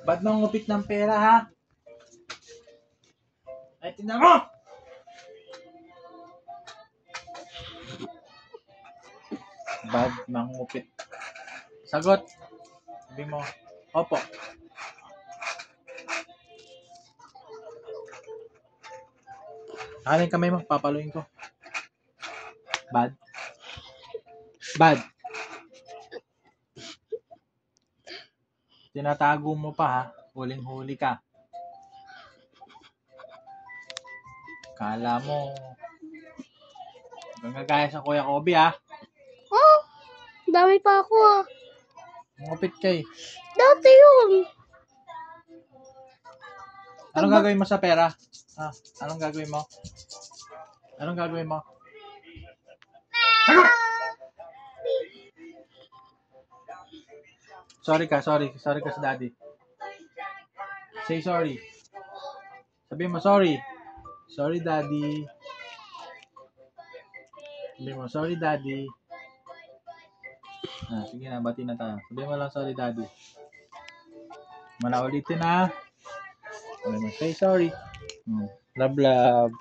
Ba't mangupit ng pera, ha? Ay, tingnan mo! Bad mangupit. Sagot. Sabi mo, opo. Akin kamay mo, papaluin ko. Bad. Bad. Tinatago mo pa, ha? Huling-huli ka. Kala mo, hanggang gagaya sa Kuya Kobe, ha? Oh, dami pa ako ah. Mangupit ka eh. Dati yun. Anong gagawin mo sa pera? Ha? Anong gagawin mo? Anong gagawin mo? Sagot! Sorry ka sa daddy. Say sorry. Sabi mo sorry. Sorry daddy. Sabi mo sorry daddy. Sige na, bati na tayo. Sabi mo lang sorry daddy. Ulitin na. Sabi mo say sorry. Love love.